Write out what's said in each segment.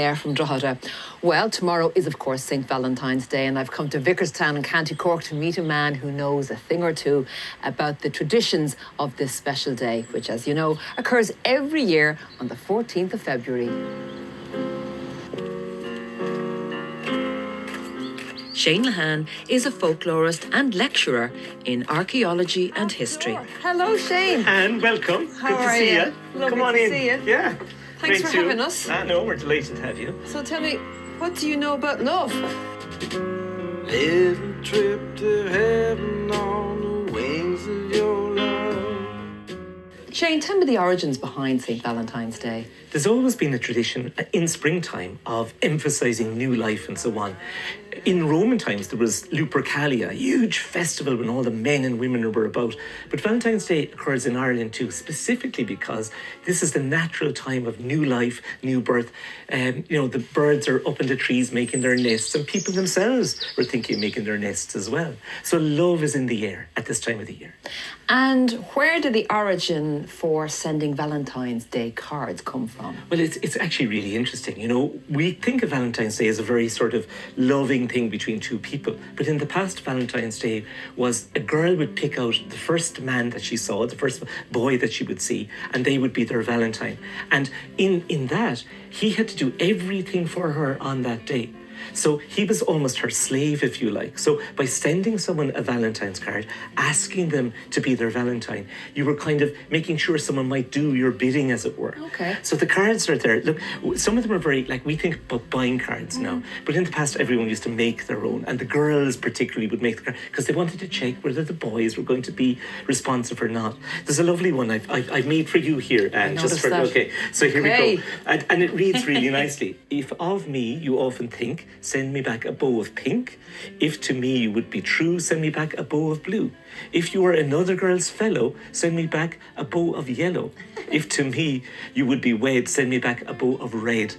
There from Drogheda. Well, tomorrow is, of course, St. Valentine's Day, and I've come to Vicarstown in County Cork to meet a man who knows a thing or two about the traditions of this special day, which, as you know, occurs every year on the 14th of February. Shane Lehane is a folklorist and lecturer in archaeology and history. Hello, Shane. And welcome. How Good to are see you? you. Lovely Come on to in. see you. Yeah. Thanks Great for having us. No, we're delighted to have you. So tell me, what do you know about love? Little trip to heaven on the wings of your love. Shane, tell me the origins behind St. Valentine's Day. There's always been a tradition in springtime of emphasising new life and so on. In Roman times, there was Lupercalia, a huge festival when all the men and women were about. But Valentine's Day occurs in Ireland too, specifically because this is the natural time of new life, new birth. The birds are up in the trees making their nests, and people themselves were thinking of making their nests as well. So love is in the air at this time of the year. And where did the origin for sending Valentine's Day cards come from? Well, it's actually really interesting. You know, we think of Valentine's Day as a very sort of loving thing between two people. But in the past, Valentine's Day was a girl would pick out the first man that she saw, the first boy that she would see, and they would be their Valentine. And in that, he had to do everything for her on that day. So he was almost her slave, if you like. So by sending someone a Valentine's card, asking them to be their Valentine, you were kind of making sure someone might do your bidding, as it were. Okay. So the cards are there. Look, some of them are very, we think about buying cards now, but in the past, everyone used to make their own. And the girls particularly would make the card because they wanted to check whether the boys were going to be responsive or not. There's a lovely one I've made for you here. Okay, so here we go. And it reads really nicely. If of me you often think, send me back a bow of pink. If to me you would be true, send me back a bow of blue. If you are another girl's fellow, send me back a bow of yellow. If to me you would be wed, send me back a bow of red.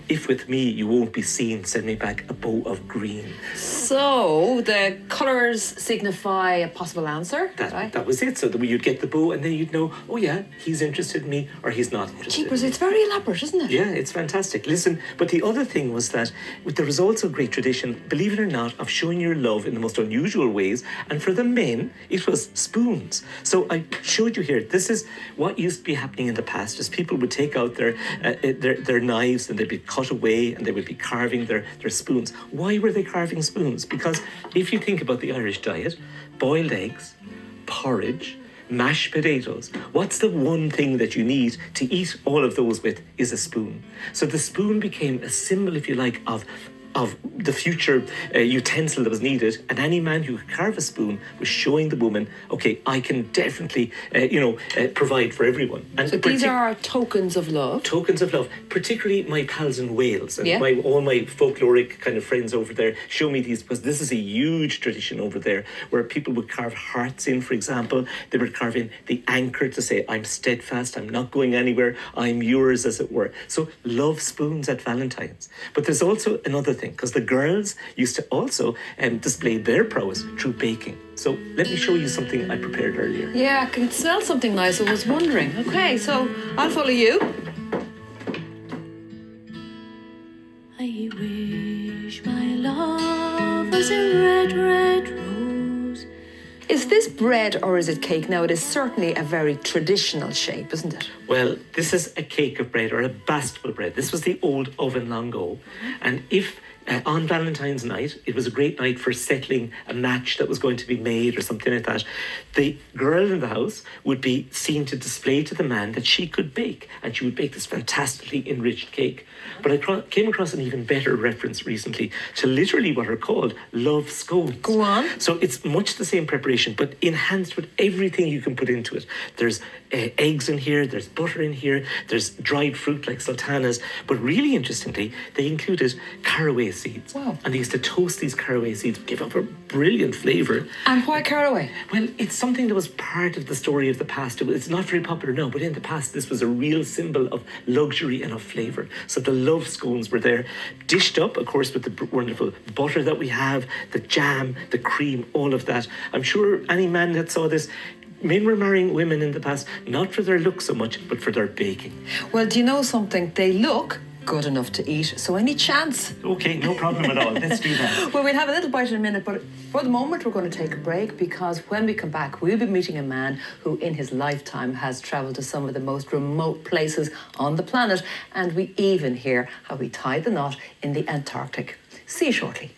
If with me you won't be seen, send me back a bow of green. So the colours signify a possible answer? That was it. So that you'd get the bow and then you'd know, oh yeah, he's interested in me or he's not interested in me. It's very elaborate, isn't it? Yeah, it's fantastic. Listen, but the other thing was that there was also a great tradition, believe it or not, of showing your love in the most unusual ways. And for the men, it was spoons. So I showed you here, this is what used to be happening in the past, is people would take out their knives and they'd be cut away and they would be carving their spoons. Why were they carving spoons? Because if you think about the Irish diet, boiled eggs, porridge, mashed potatoes, what's the one thing that you need to eat all of those with is a spoon. So the spoon became a symbol, if you like, of the future utensil that was needed, and any man who could carve a spoon was showing the woman, okay, I can definitely, provide for everyone. And so these are tokens of love? Tokens of love. Particularly my pals in Wales and yeah. all my folkloric kind of friends over there show me these, because this is a huge tradition over there where people would carve hearts in, for example. They would carve in the anchor to say, I'm steadfast, I'm not going anywhere, I'm yours, as it were. So love spoons at Valentine's. But there's also another thing, because the girls used to also display their prowess through baking. So let me show you something I prepared earlier. Yeah, I can smell something nice. I was wondering. Okay, so I'll follow you. I wish my love was a red, red rose. Is this bread or is it cake? Now, it is certainly a very traditional shape, isn't it? Well, this is a cake of bread or a bastable bread. This was the old oven long ago. And if on Valentine's night, it was a great night for settling a match that was going to be made or something like that, the girl in the house would be seen to display to the man that she could bake, and she would bake this fantastically enriched cake. But I came across an even better reference recently to literally what are called love scones. Go on. So it's much the same preparation, but enhanced with everything you can put into it. There's eggs in here, there's butter in here, there's dried fruit like sultanas, but really interestingly, they included caraway seeds. Wow. And they used to toast these caraway seeds, give up a brilliant flavour. And why caraway? Well, it's something that was part of the story of the past. It's not very popular now, but in the past, this was a real symbol of luxury and of flavour. So the love scones were there, dished up, of course, with the wonderful butter that we have, the jam, the cream, all of that. I'm sure any man that saw this, men were marrying women in the past, not for their look so much, but for their baking. Well, do you know something? They look good enough to eat. So any chance? Okay, no problem at all. Let's do that. Well, we'll have a little bite in a minute, but for the moment we're going to take a break because when we come back, we'll be meeting a man who in his lifetime has travelled to some of the most remote places on the planet, and we even hear how he tied the knot in the Antarctic. See you shortly.